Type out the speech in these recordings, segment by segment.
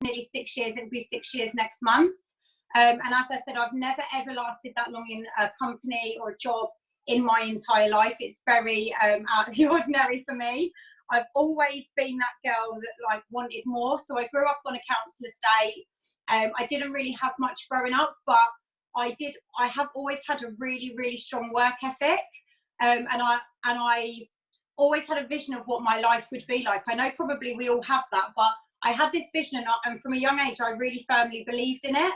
nearly 6 years. It'll be 6 years next month. And as I said, I've never ever lasted that long in a company or a job in my entire life. It's very out of the ordinary for me. I've always been that girl that like wanted more. So I grew up on a council estate. I didn't really have much growing up, but I have always had a really, really strong work ethic. And I always had a vision of what my life would be like. I know probably we all have that, but I had this vision, and from a young age, I really firmly believed in it,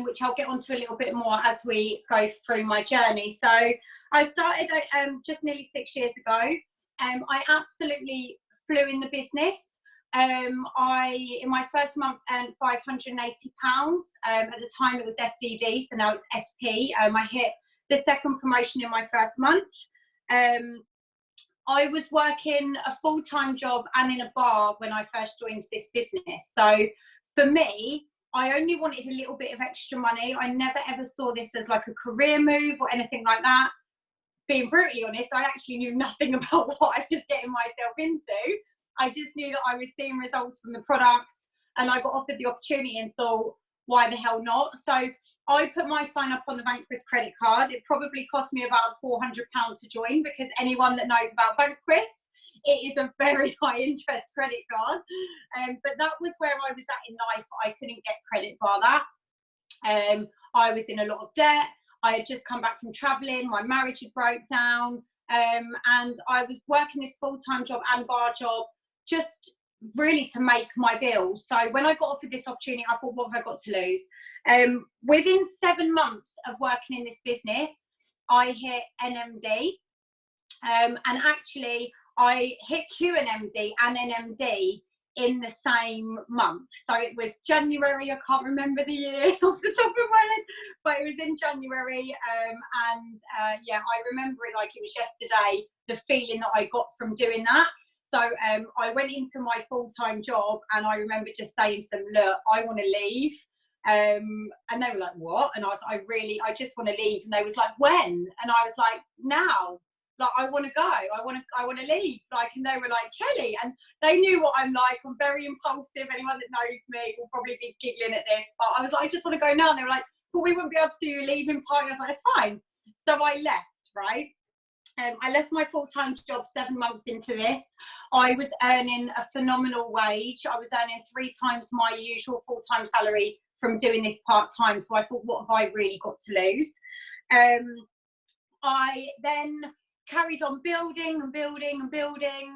which I'll get onto a little bit more as we go through my journey. So I started just nearly 6 years ago. I absolutely flew in the business. In my first month earned £580. At the time it was SDD, so now it's SP. I hit the second promotion in my first month. I was working a full-time job and in a bar when I first joined this business. So for me, I only wanted a little bit of extra money. I never ever saw this as like a career move or anything like that. Being brutally honest, I actually knew nothing about what I was getting myself into. I just knew that I was seeing results from the products, and I got offered the opportunity and thought, why the hell not? So I put my sign up on the Bankwrist credit card. It probably cost me about £400 to join, because anyone that knows about Bankwrist, it is a very high interest credit card. But that was where I was at in life. I couldn't get credit bar that. I was in a lot of debt. I had just come back from traveling. My marriage had broke down. And I was working this full-time job and bar job just really to make my bills. So when I got offered this opportunity, I thought, what have I got to lose? Within 7 months of working in this business, I hit NMD. And actually, I hit QNMD and NMD in the same month. So it was January. I can't remember the year off the top of my head, but it was in January. Yeah, I remember it like it was yesterday, the feeling that I got from doing that. So I went into my full-time job, and I remember just saying to them, look, I want to leave. And they were like, what? And I was like, I just want to leave. And they was like, when? And I was like, now. Like, I want to go. I want to leave. Like, and they were like, Kelly. And they knew what I'm like. I'm very impulsive. Anyone that knows me will probably be giggling at this. But I was like, I just want to go now. And they were like, but we wouldn't be able to do a leaving party. I was like, it's fine. So I left, right? I left my full-time job 7 months into this. I was earning a phenomenal wage. I was earning 3 times my usual full-time salary from doing this part-time. So I thought, what have I really got to lose? I then carried on building and building and building,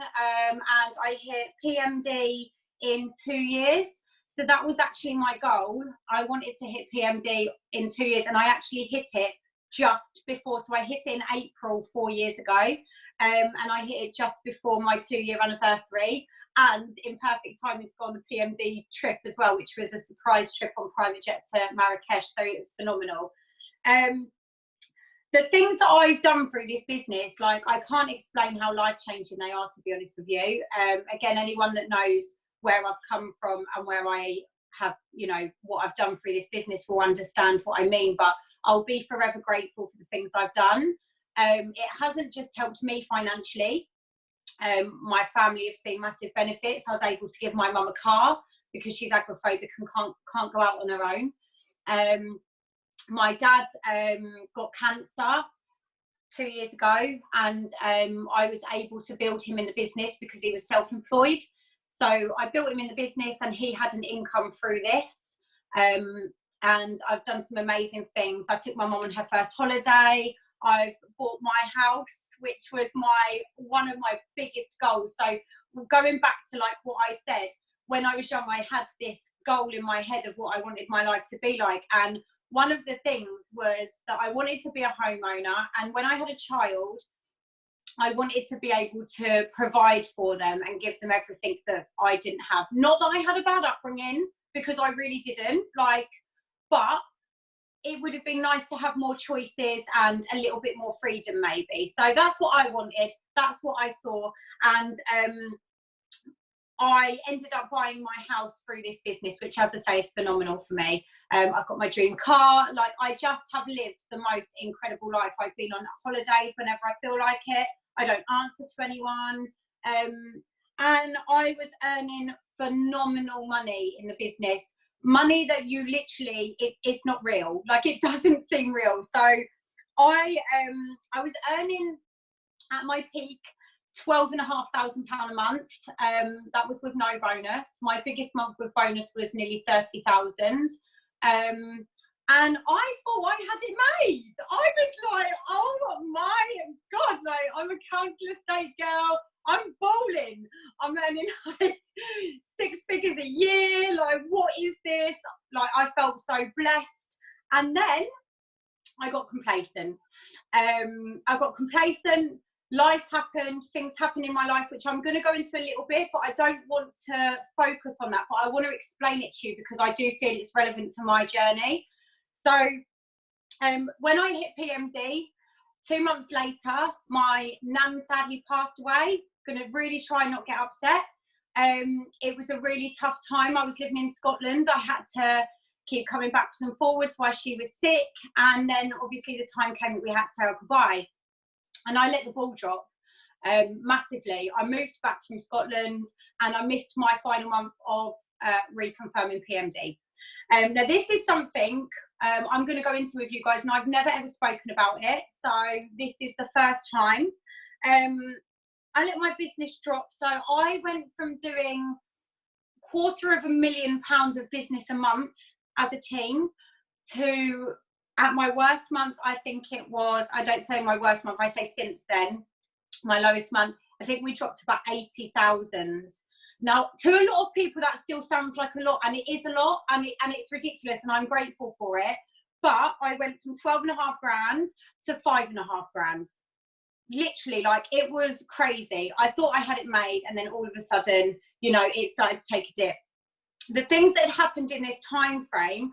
and I hit PMD in 2 years. So that was actually my goal. I wanted to hit PMD in 2 years, and I actually hit it just before. So I hit it in April 4 years ago, and I hit it just before my 2-year anniversary, and in perfect timing to go on the PMD trip as well, which was a surprise trip on private jet to Marrakesh. So it was phenomenal. The things that I've done through this business, like, I can't explain how life-changing they are, to be honest with you. Again, anyone that knows where I've come from and where I have, you know, what I've done through this business will understand what I mean, but I'll be forever grateful for the things I've done. It hasn't just helped me financially. My family have seen massive benefits. I was able to give my mum a car because she's agoraphobic and can't go out on her own. My dad got cancer 2 years ago, and I was able to build him in the business because he was self-employed. So I built him in the business, and he had an income through this. And I've done some amazing things. I took my mum on her first holiday. I've bought my house, which was one of my biggest goals. So going back to like what I said, when I was young, I had this goal in my head of what I wanted my life to be like. And one of the things was that I wanted to be a homeowner. And when I had a child, I wanted to be able to provide for them and give them everything that I didn't have. Not that I had a bad upbringing, because I really didn't, but it would have been nice to have more choices and a little bit more freedom maybe. So that's what I wanted. That's what I saw. And I ended up buying my house through this business, which, as I say, is phenomenal for me. I've got my dream car. Like, I just have lived the most incredible life. I've been on holidays whenever I feel like it. I don't answer to anyone. And I was earning phenomenal money in the business, money that you literally, it's not real, like it doesn't seem real. So I was earning at my peak £12,500 a month. That was with no bonus. My biggest month with bonus was nearly 30,000. And I thought I had it made. I was like, oh my God, like I'm a council estate girl. I'm bowling. I'm earning like 6 figures a year. Like, what is this? Like, I felt so blessed. And then I got complacent. Life happened, things happened in my life, which I'm going to go into a little bit, but I don't want to focus on that. But I want to explain it to you because I do feel it's relevant to my journey. So when I hit PMD, 2 months later, my nan sadly passed away. Going to really try and not get upset. It was a really tough time. I was living in Scotland. I had to keep coming backwards and forwards while she was sick. And then obviously the time came that we had to say our goodbyes. And I let the ball drop massively. I moved back from Scotland and I missed my final month of reconfirming PMD. Now this is something I'm going to go into with you guys, and I've never ever spoken about it. So this is the first time. I let my business drop. So I went from doing £250,000 of business a month as a team to, at my worst month, I think it was, I don't say my worst month, I say since then, my lowest month, I think we dropped to about 80,000. Now, to a lot of people, that still sounds like a lot, and it is a lot, and it's ridiculous, and I'm grateful for it. But I went from 12.5 grand to 5.5 grand. Literally, like, it was crazy. I thought I had it made, and then all of a sudden, you know, it started to take a dip. The things that had happened in this time frame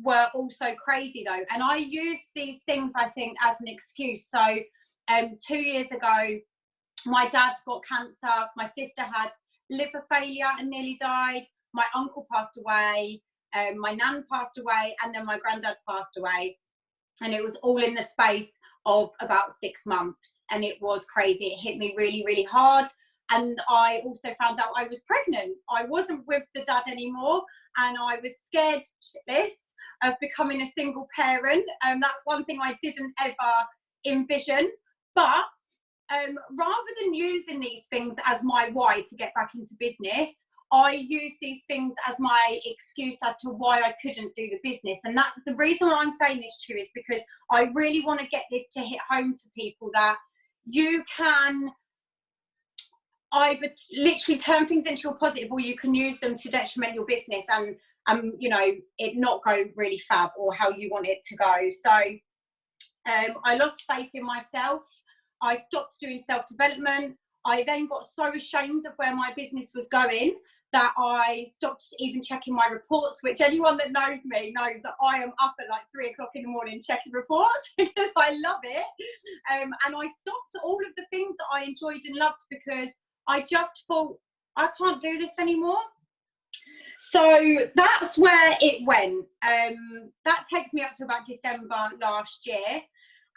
were also crazy though, and I used these things, I think, as an excuse. So 2 years ago, my dad got cancer, my sister had liver failure and nearly died, my uncle passed away, my nan passed away, and then my granddad passed away. And it was all in the space of about 6 months, and it was crazy. It hit me really, really hard. And I also found out I was pregnant. I wasn't with the dad anymore, and I was scared shitless of becoming a single parent. That's one thing I didn't ever envision. But rather than using these things as my why to get back into business, I use these things as my excuse as to why I couldn't do the business. And that's the reason why I'm saying this to you, is because I really want to get this to hit home to people, that you can either literally turn things into a positive, or you can use them to detriment your business and you know, it not go really fab or how you want it to go. So I lost faith in myself. I stopped doing self-development. I then got so ashamed of where my business was going that I stopped even checking my reports, which anyone that knows me knows that I am up at like 3 o'clock in the morning checking reports because I love it. And I stopped all of the things that I enjoyed and loved because I just thought, I can't do this anymore. So that's where it went. That takes me up to about December last year.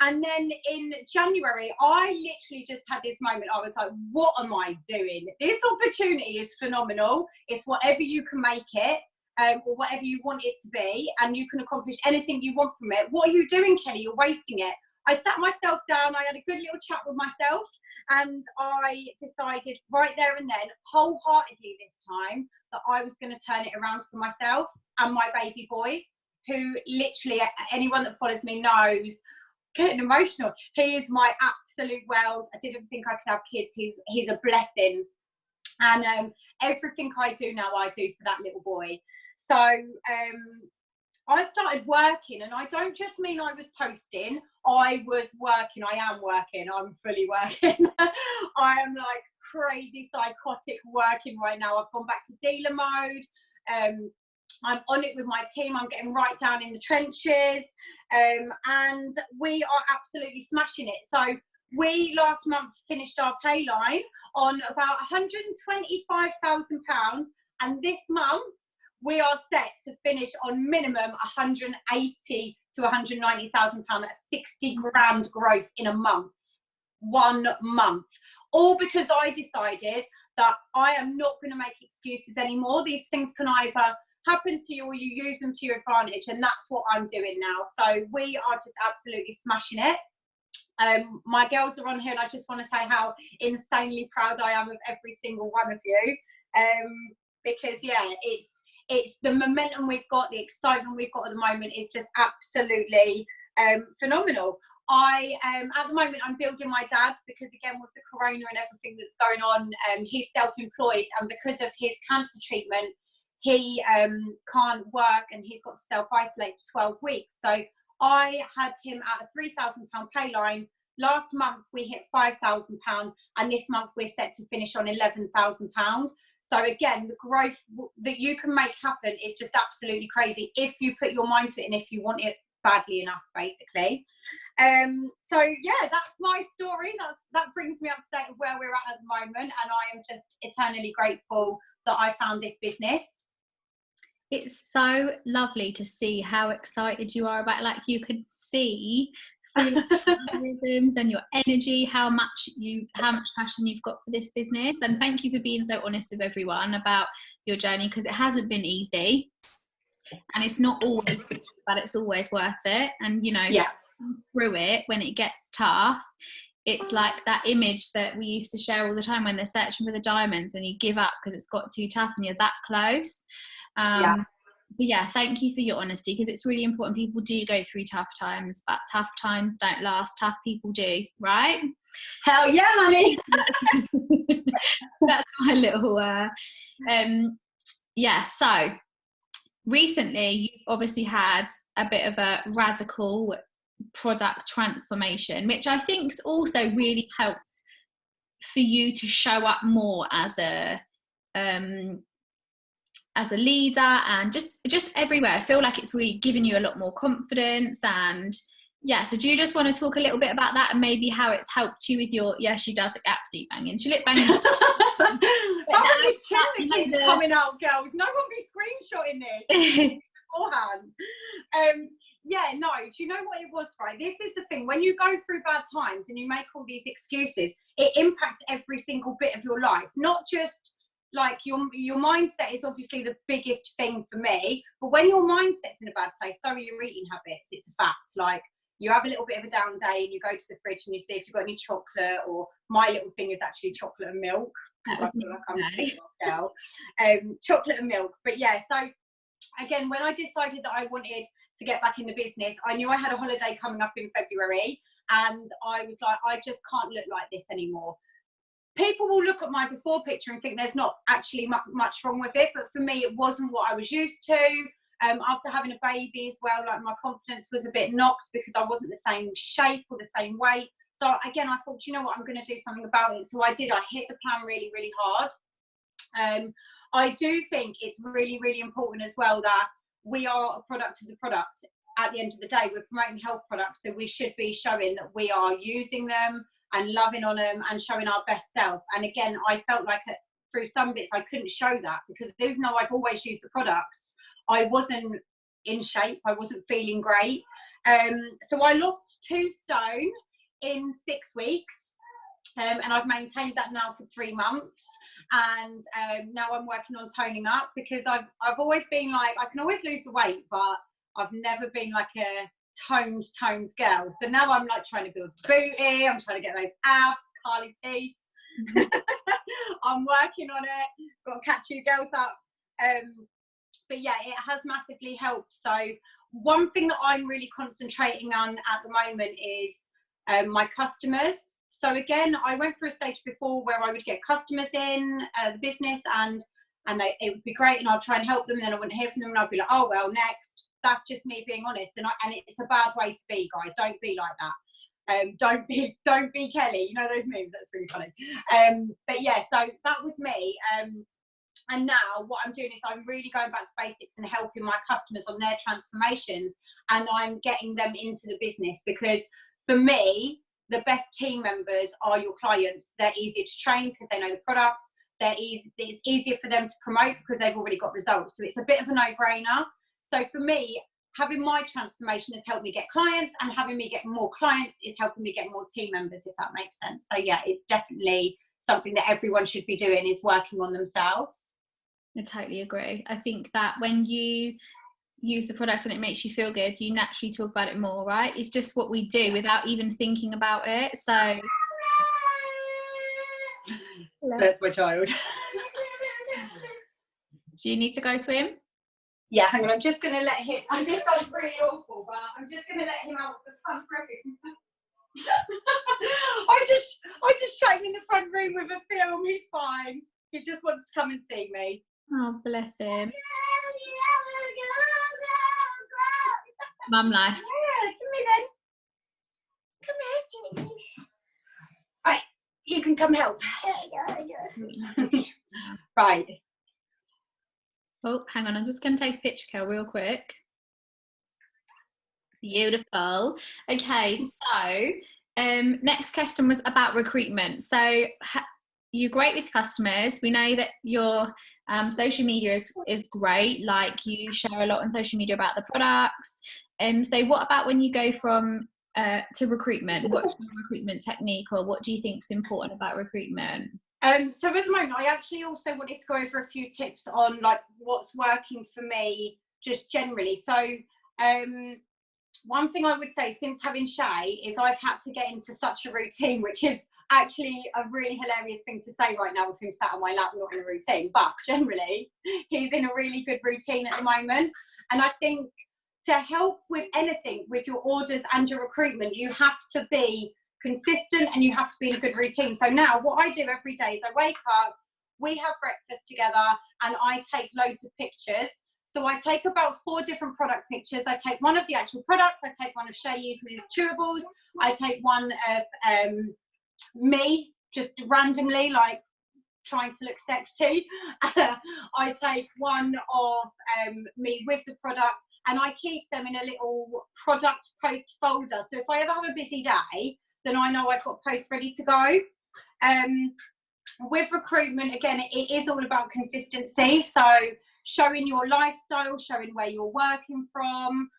And then in January, I literally just had this moment. I was like, what am I doing? This opportunity is phenomenal. It's whatever you can make it, or whatever you want it to be, and you can accomplish anything you want from it. What are you doing, Kelly? You're wasting it. I sat myself down. I had a good little chat with myself, and I decided right there and then, wholeheartedly this time, that I was going to turn it around for myself and my baby boy, who literally, anyone that follows me knows, getting emotional, he is my absolute world. I didn't think I could have kids. He's a blessing, and everything I do now, I do for that little boy. So I started working, and I don't just mean I was posting. I was working. I am working. I'm fully working. I am like crazy psychotic working right now. I've gone back to dealer mode. I'm on it with my team. I'm getting right down in the trenches, and we are absolutely smashing it. So we last month finished our pay line on about £125,000, and this month we are set to finish on minimum 180 to 190,000 pounds. That's 60 grand growth in a month, 1 month. All because I decided that I am not going to make excuses anymore. These things can either happen to you or you use them to your advantage, and that's what I'm doing now. So we are just absolutely smashing it. My girls are on here, and I just want to say how insanely proud I am of every single one of you, because yeah, it's the momentum we've got, the excitement we've got at the moment is just absolutely phenomenal. At the moment, I'm building my dad, because again, with the corona and everything that's going on, he's self-employed, and because of his cancer treatment, he can't work, and he's got to self-isolate for 12 weeks. So I had him at a £3,000 pay line. Last month we hit £5,000, and this month we're set to finish on £11,000. So again, the growth that you can make happen is just absolutely crazy if you put your mind to it and if you want it badly enough, basically. So yeah, that's my story. That brings me up to date of where we're at the moment, and I am just eternally grateful that I found this business. It's so lovely to see how excited you are about, like, you could see through your mannerisms and your energy how much passion you've got for this business. And thank you for being so honest with everyone about your journey, because it hasn't been easy, and it's not always, but it's always worth it. And you know, through it, when it gets tough, it's like that image that we used to share all the time when they're searching for the diamonds and you give up because it's got too tough and you're that close. So yeah, thank you for your honesty, because it's really important. People do go through tough times, but tough times don't last. Tough people do, right? Hell yeah, honey. That's my little so recently you've obviously had a bit of a radical product transformation, which I think's also really helped for you to show up more as a leader, and just everywhere. I feel like it's really given you a lot more confidence. And yeah, so do you just want to talk a little bit about that and maybe how it's helped you with your, she does absolutely banging, she looked banging. Coming out, girls, no one be screenshotting this beforehand. Do you know what it was, right? This is the thing, when you go through bad times and you make all these excuses, it impacts every single bit of your life, not just like your mindset is obviously the biggest thing for me, but when your mindset's in a bad place, so are your eating habits. It's a fact. Like, you have a little bit of a down day and you go to the fridge and you see if you've got any chocolate, or my little thing is actually chocolate and milk, because I feel like I'm a sweet girl. Chocolate and milk. But yeah, so again, when I decided that I wanted to get back in the business, I knew I had a holiday coming up in February, and I was like, I just can't look like this anymore. People will look at my before picture and think there's not actually much wrong with it, but for me it wasn't what I was used to. After having a baby as well, like, my confidence was a bit knocked because I wasn't the same shape or the same weight. So again, I thought, you know what, I'm going to do something about it. So I did. I hit the plan really, really hard. I do think it's really, really important as well that we are a product of the product. At the end of the day, we're promoting health products, so we should be showing that we are using them and loving on them and showing our best self. And again, I felt like through some bits I couldn't show that, because even though I've always used the products, I wasn't in shape, I wasn't feeling great. So I lost 2 stone in 6 weeks, and I've maintained that now for 3 months. And now I'm working on toning up, because I've always been like, I can always lose the weight, but I've never been like a toned girl. So now I'm like trying to build booty, I'm trying to get those abs, Carly Peace. I'm working on it, got to catch you girls up. But yeah, it has massively helped. So one thing that I'm really concentrating on at the moment is my customers. So again, I went through a stage before where I would get customers in the business, and it would be great, and I'd try and help them, and then I wouldn't hear from them, and I'd be like, oh well, next. That's just me being honest, and it's a bad way to be, guys. Don't be like that. Don't be Kelly. You know those memes? That's really funny. But yeah, so that was me. And now what I'm doing is I'm really going back to basics and helping my customers on their transformations, and I'm getting them into the business, because for me, the best team members are your clients. They're easier to train because they know the products. It's easier for them to promote because they've already got results. So it's a bit of a no-brainer. So for me, having my transformation has helped me get clients, and having me get more clients is helping me get more team members, if that makes sense. So yeah, it's definitely something that everyone should be doing, is working on themselves. I totally agree. I think that when you use the products and it makes you feel good, you naturally talk about it more, right? It's just what we do without even thinking about it. So There's my child. Do you need to go to him? Yeah, hang on, I'm just going to let him, and this sounds really awful, but I'm just going to let him out of the front room. I just shut him in the front room with a film, he's fine. He just wants to come and see me. Oh, bless him. Mum life. Yeah, come here then. Come here. Right, you can come help. Right. Oh, hang on, I'm just going to take a picture, Kel, real quick. Beautiful. Okay, so next question was about recruitment. So you're great with customers. We know that your social media is great. Like, you share a lot on social media about the products. So what about when you go from to recruitment? What's your recruitment technique, or what do you think is important about recruitment? So at the moment, I actually also wanted to go over a few tips on like what's working for me just generally. So one thing I would say since having Shay is I've had to get into such a routine, which is actually a really hilarious thing to say right now with him sat on my lap, not in a routine, but generally he's in a really good routine at the moment. And I think to help with anything, with your orders and your recruitment, you have to be consistent and you have to be in a good routine. So now what I do every day is I wake up, we have breakfast together, and I take loads of pictures. So I take about 4 different product pictures. I take one of the actual product, I take one of Shay using his chewables, I take one of me just randomly like trying to look sexy. I take one of me with the product, and I keep them in a little product post folder. So if I ever have a busy day, then I know I've got posts ready to go. With recruitment, again, it is all about consistency. So showing your lifestyle, showing where you're working from,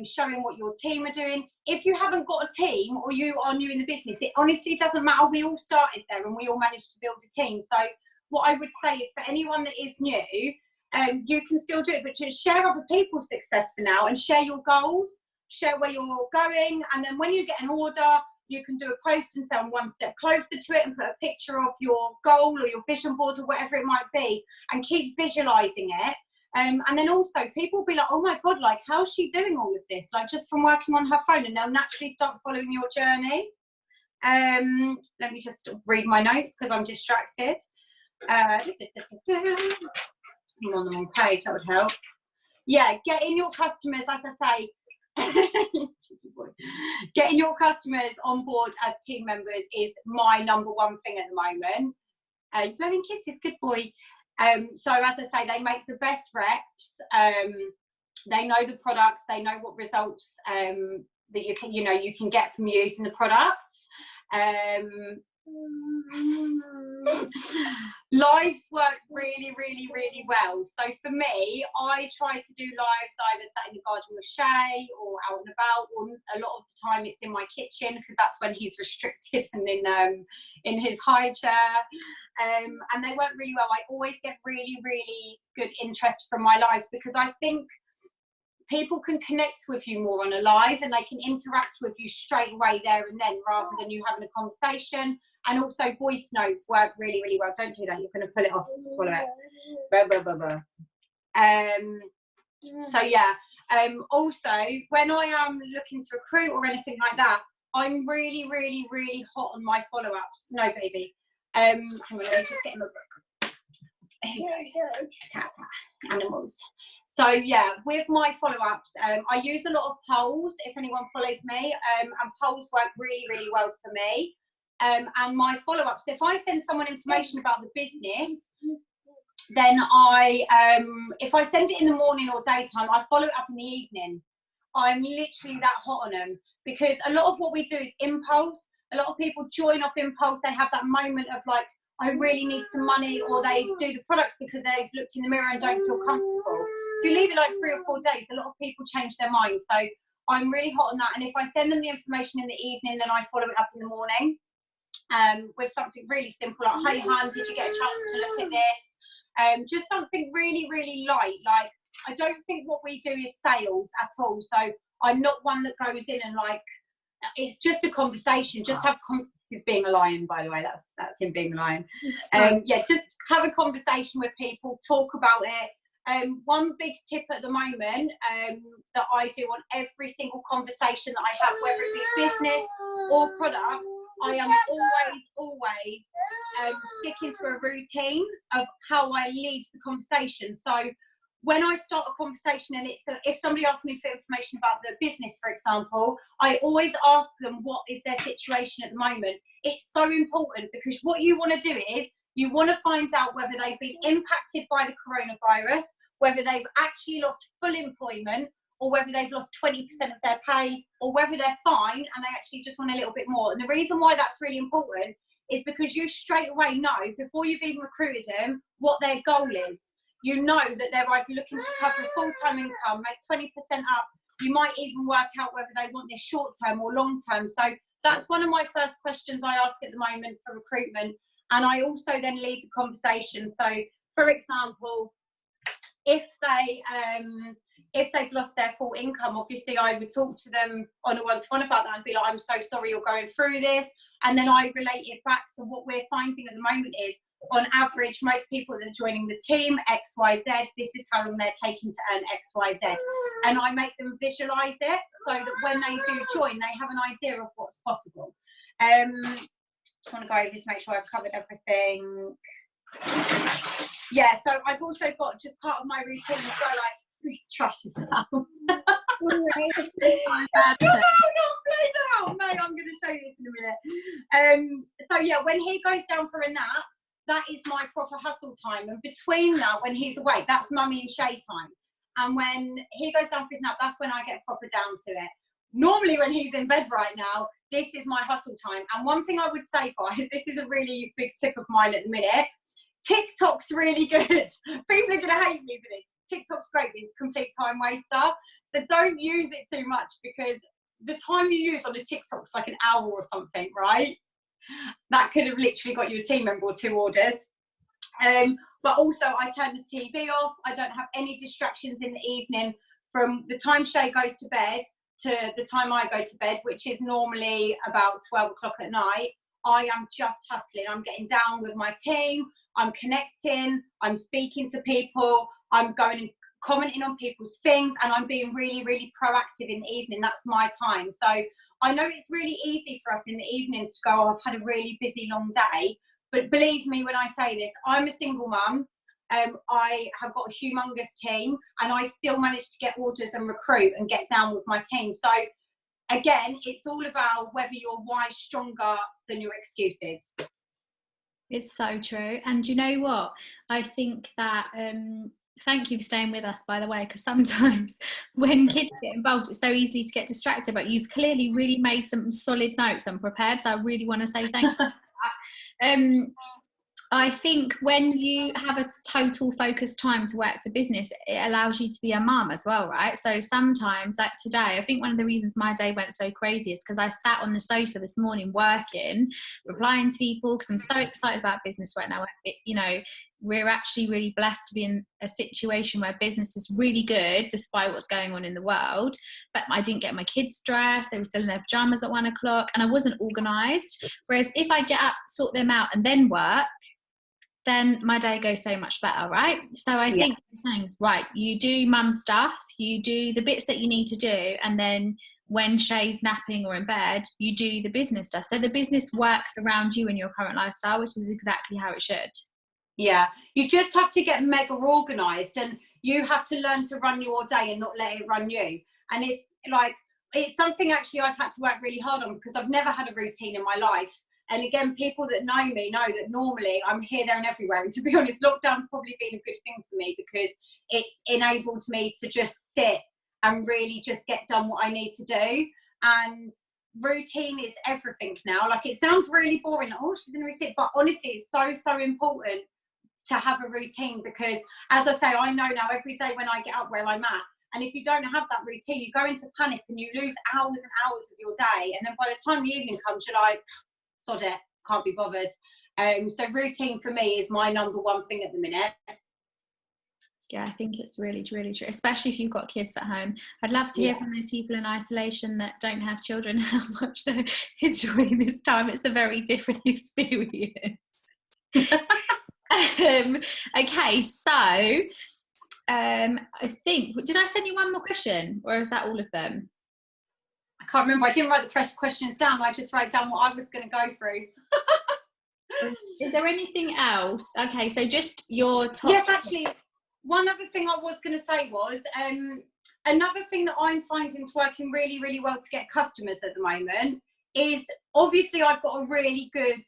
showing what your team are doing. If you haven't got a team or you are new in the business, it honestly doesn't matter. We all started there and we all managed to build a team. So what I would say is, for anyone that is new, you can still do it, but just share other people's success for now, and share your goals, share where you're going. And then when you get an order, you can do a post and say I'm one step closer to it, and put a picture of your goal or your vision board or whatever it might be, and keep visualizing it. And then also people will be like, oh my God, like, how's she doing all of this? Like, just from working on her phone, and they'll naturally start following your journey. Let me just read my notes because I'm distracted. I'm on the wrong page, that would help. Yeah, getting your customers, as I say, getting your customers on board as team members is my number one thing at the moment. Blowing kisses, good boy. So as I say, they make the best reps. They know the products, they know what results that you can get from using the products. Lives work really, really, really well. So for me, I try to do lives either sat in the garden with Shay or out and about, or a lot of the time it's in my kitchen because that's when he's restricted and in his high chair. And they work really well. I always get really, really good interest from my lives because I think people can connect with you more on a live, and they can interact with you straight away there and then, rather than you having a conversation. And also voice notes work really, really well. Don't do that, you're going to pull it off, swallow it. Blah, blah, blah, blah. So yeah, also when I am looking to recruit or anything like that, I'm really, really, really hot on my follow-ups. No, baby. Hang on, let me just get him a book. Animals. So yeah, with my follow-ups, I use a lot of polls, if anyone follows me, and polls work really, really well for me. And my follow-ups, if I send someone information about the business, then if I send it in the morning or daytime, I follow it up in the evening. I'm literally that hot on them, because a lot of what we do is impulse. A lot of people join off impulse. They have that moment of like, I really need some money, or they do the products because they've looked in the mirror and don't feel comfortable. If you leave it like 3 or 4 days, a lot of people change their minds. So I'm really hot on that. And if I send them the information in the evening, then I follow it up in the morning. with something really simple like, "Hey hun, did you get a chance to look at this?" Just something really, really light. Like, I don't think what we do is sales at all. So I'm not one that goes in and like, it's just a conversation. Just have he's being a lion, by the way. That's him being a lion. Yeah, just have a conversation with people, talk about it. One big tip at the moment that I do on every single conversation that I have, whether it be a business or product, I am always sticking to a routine of how I lead the conversation. So when I start a conversation and if somebody asks me for information about the business, for example, I always ask them what is their situation at the moment. It's so important because what you want to do is you want to find out whether they've been impacted by the coronavirus, whether they've actually lost full employment, or whether they've lost 20% of their pay, or whether they're fine and they actually just want a little bit more. And the reason why that's really important is because you straight away know, before you've even recruited them, what their goal is. You know that they're either looking to cover a full-time income, make 20% up. You might even work out whether they want this short-term or long-term. So that's one of my first questions I ask at the moment for recruitment. And I also then lead the conversation. So, for example, if they've lost their full income, obviously I would talk to them on a one-to-one about that and be like, "I'm so sorry you're going through this." And then I relate it back. So what we're finding at the moment is, on average, most people that are joining the team, XYZ, this is how long they're taking to earn XYZ. And I make them visualize it so that when they do join, they have an idea of what's possible. Just want to go over this, make sure I've covered everything. Yeah, so I've also got just part of my routine as well, like, he's trashing the house. No, not playing out. No, I'm going to show you this in a minute. So yeah, when he goes down for a nap, that is my proper hustle time. And between that, when he's awake, that's mummy and Shay time. And when he goes down for his nap, that's when I get proper down to it. Normally when he's in bed right now, this is my hustle time. And one thing I would say, guys, this is a really big tip of mine at the minute. TikTok's really good. People are going to hate me for this. TikTok's great, but it's a complete time waster. So don't use it too much, because the time you use on a TikTok's like an hour or something, right? That could have literally got you a team member or 2 orders. But also I turn the TV off. I don't have any distractions in the evening from the time Shay goes to bed to the time I go to bed, which is normally about 12 o'clock at night. I am just hustling. I'm getting down with my team. I'm connecting. I'm speaking to people. I'm going and commenting on people's things, and I'm being really, really proactive in the evening. That's my time. So I know it's really easy for us in the evenings to go, "Oh, I've had a really busy long day." But believe me when I say this, I'm a single mum. I have got a humongous team, and I still manage to get orders and recruit and get down with my team. So again, it's all about whether your why is stronger than your excuses. It's so true. And you know what? I think that thank you for staying with us, by the way, because sometimes when kids get involved, it's so easy to get distracted. But you've clearly really made some solid notes and prepared. So I really want to say thank you for that. I think when you have a total focused time to work the business, it allows you to be a mum as well, right? So sometimes, like today, I think one of the reasons my day went so crazy is because I sat on the sofa this morning working, replying to people, because I'm so excited about business right now. You know, we're actually really blessed to be in a situation where business is really good despite what's going on in the world. But I didn't get my kids dressed. They were still in their pajamas at 1 o'clock and I wasn't organised. Whereas if I get up, sort them out and then work, then my day goes so much better, right? So I think things, right, you do mum stuff, you do the bits that you need to do, and then when Shay's napping or in bed, you do the business stuff. So the business works around you and your current lifestyle, which is exactly how it should. Yeah, you just have to get mega organised, and you have to learn to run your day and not let it run you. And it's something actually I've had to work really hard on, because I've never had a routine in my life. And again, people that know me know that normally I'm here, there and everywhere. And to be honest, lockdown's probably been a good thing for me, because it's enabled me to just sit and really just get done what I need to do. And routine is everything now. Like, it sounds really boring. Like, oh, she's in a routine. But honestly, it's so, so important to have a routine, because as I say, I know now every day when I get up where I'm at. And if you don't have that routine, you go into panic and you lose hours and hours of your day. And then by the time the evening comes, you're like, sod it, can't be bothered. So routine for me is my number one thing at the minute. Yeah, I think it's really, really true, especially if you've got kids at home. I'd love to hear from those people in isolation that don't have children how much they're enjoying this time. It's a very different experience. Okay, so I think, did I send you one more question, or is that all of them? I can't remember. I didn't write the questions down. I just wrote down what I was going to go through. Is there anything else? Okay, so just your top. Yes, actually, one other thing I was going to say was another thing that I'm finding is working really, really well to get customers at the moment is, obviously I've got a really good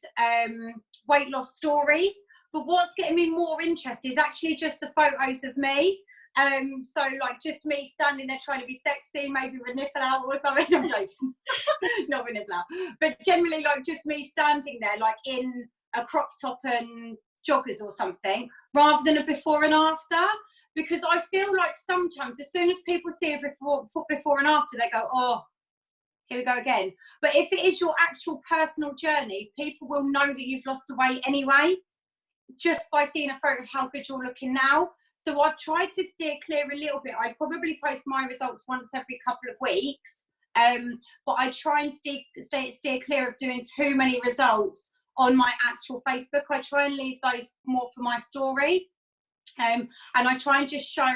weight loss story, but what's getting me more interest is actually just the photos of me. So like just me standing there trying to be sexy, maybe with a nipple out or something. I'm joking. Not with a nipple out, but generally like just me standing there like in a crop top and joggers or something, rather than a before and after, because I feel like sometimes as soon as people see a before and after, they go, oh, here we go again. But if it is your actual personal journey, people will know that you've lost the weight anyway, just by seeing a photo of how good you're looking now. So I've tried to steer clear a little bit. I probably post my results once every couple of weeks, but I try and steer clear of doing too many results on my actual Facebook. I try and leave those more for my story, and I try and just show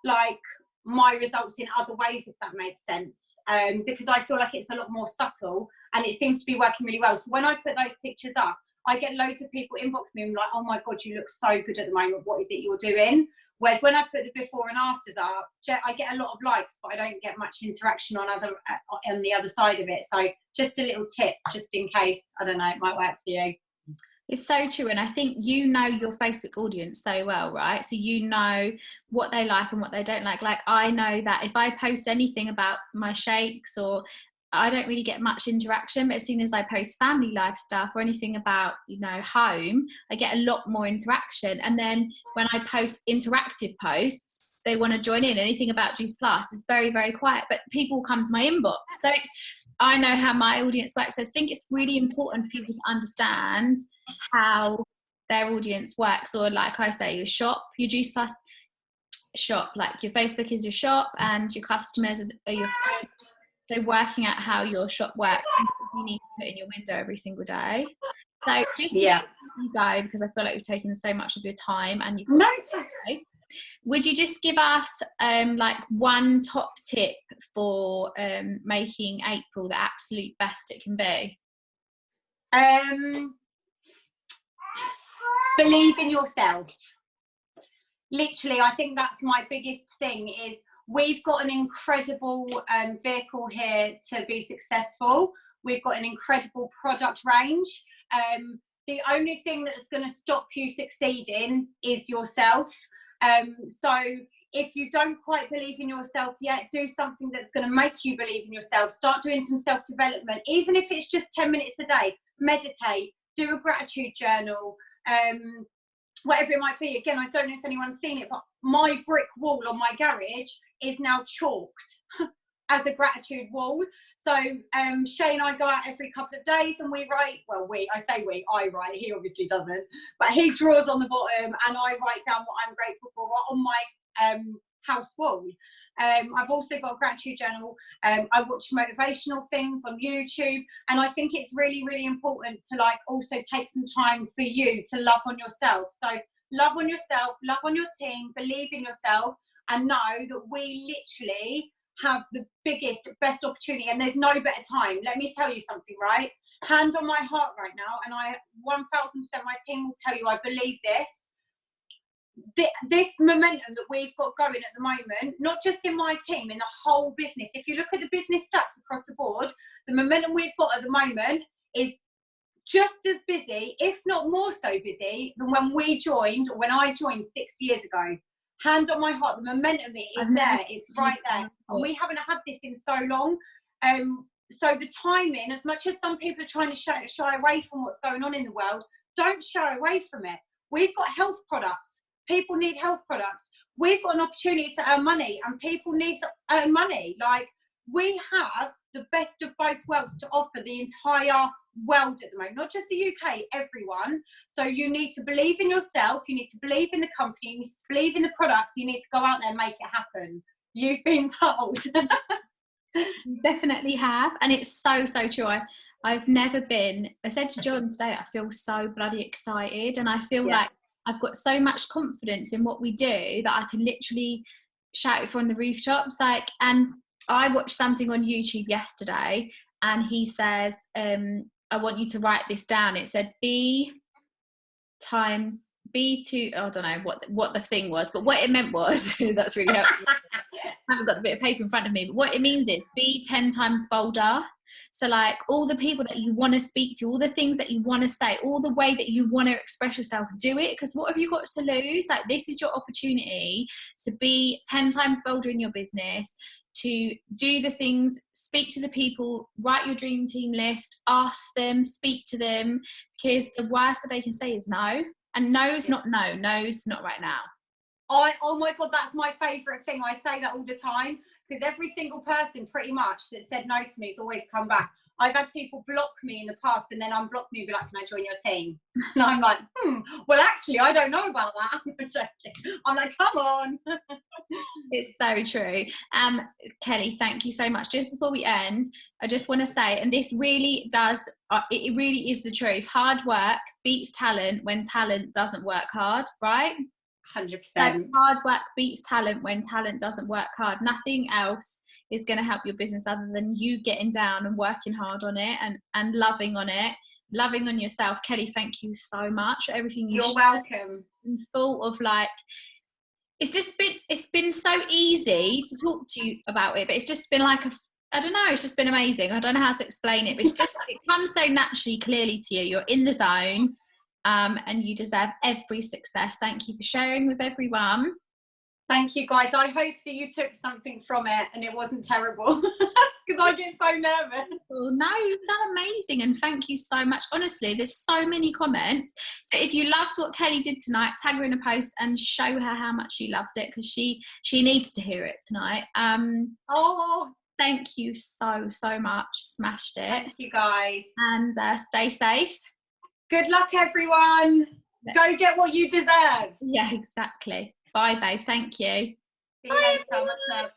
like my results in other ways, if that makes sense, because I feel like it's a lot more subtle and it seems to be working really well. So when I put those pictures up, I get loads of people inbox me and like, oh my God, you look so good at the moment, what is it you're doing? Whereas when I put the before and afters up, I get a lot of likes, but I don't get much interaction on the other side of it. So just a little tip, just in case, I don't know, it might work for you. It's so true. And I think you know your Facebook audience so well, right? So you know what they like and what they don't like. Like I know that if I post anything about my shakes, or I don't really get much interaction, but as soon as I post family life stuff or anything about, you know, home, I get a lot more interaction. And then when I post interactive posts, they want to join in. Anything about Juice Plus is very, very quiet, but people come to my inbox. So I know how my audience works. So I think it's really important for people to understand how their audience works. Or like I say, your shop, your Juice Plus shop, like your Facebook is your shop and your customers are your friends. So working out how your shop works, you need to put in your window every single day. So just to let you go, because I feel like we've taken so much of your time and you've got to go. Would you just give us like one top tip for making April the absolute best it can be? Believe in yourself. Literally, I think that's my biggest thing is we've got an incredible vehicle here to be successful. We've got an incredible product range. The only thing that's going to stop you succeeding is yourself. So if you don't quite believe in yourself yet, do something that's going to make you believe in yourself. Start doing some self-development, even if it's just 10 minutes a day. Meditate, do a gratitude journal, whatever it might be. Again, I don't know if anyone's seen it, but my brick wall on my garage is now chalked as a gratitude wall. So Shay and I go out every couple of days and we write, well, I write, he obviously doesn't, but he draws on the bottom and I write down what I'm grateful for on my house wall. I've also got a gratitude journal. I watch motivational things on YouTube, and I think it's really, really important to like also take some time for you to love on yourself. So love on yourself, love on your team, believe in yourself, and know that we literally have the biggest, best opportunity, and there's no better time. Let me tell you something, right? Hand on my heart right now, and I 1000% my team will tell you I believe this. This momentum that we've got going at the moment, not just in my team, in the whole business. If you look at the business stats across the board, the momentum we've got at the moment is just as busy, if not more so busy, than when we joined, or when I joined 6 years ago. Hand on my heart, the momentum is there, it's right there. And we haven't had this in so long. So the timing, as much as some people are trying to shy away from what's going on in the world, don't shy away from it. We've got health products. People need health products. We've got an opportunity to earn money, and people need to earn money. Like, we have the best of both worlds to offer the entire world at the moment, not just the UK, everyone. So you need to believe in yourself, you need to believe in the company, you need to believe in the products, you need to go out there and make it happen. You've been told. You definitely have, and it's so true. I've never been, I said to John today, I feel so bloody excited, and I feel like I've got so much confidence in what we do that I can literally shout it from the rooftops. Like, and I watched something on YouTube yesterday, and he says, I want you to write this down. It said B times B2, I don't know what the thing was, but what it meant was, that's really helpful. I haven't got the bit of paper in front of me, but what it means is be 10 times bolder. So like all the people that you want to speak to, all the things that you want to say, all the way that you want to express yourself, do it, because what have you got to lose? Like, this is your opportunity to be 10 times bolder in your business, to do the things, speak to the people, write your dream team list, ask them, speak to them, because the worst that they can say is no. And no's not no, no's not right now. Oh my God, that's my favourite thing. I say that all the time, because every single person pretty much that said no to me has always come back. I've had people block me in the past and then unblock me and be like, can I join your team? And I'm like, well, actually, I don't know about that. I'm like, come on. It's so true. Kelly, thank you so much. Just before we end, I just want to say, and this really does, it really is the truth. Hard work beats talent when talent doesn't work hard, right? 100%. So hard work beats talent when talent doesn't work hard. Nothing else is going to help your business other than you getting down and working hard on it, and loving on it, loving on yourself. Kelly, thank you so much for everything you're welcome. And full of like, it's been so easy to talk to you about it, but it's just been like I don't know, it's just been amazing. I don't know how to explain it, but it's just it comes so naturally, clearly to you. You're in the zone. And you deserve every success. Thank you for sharing with everyone. Thank you, guys. I hope that you took something from it and it wasn't terrible, because I get so nervous. Well, no, you've done amazing, and thank you so much. Honestly, there's so many comments. So if you loved what Kelly did tonight, tag her in a post and show her how much you loved it, because she needs to hear it tonight. Thank you so much. Smashed it. Thank you, guys. And stay safe. Good luck, everyone. Go get what you deserve. Yeah, exactly. Bye, babe. Thank you. See you later. Much love.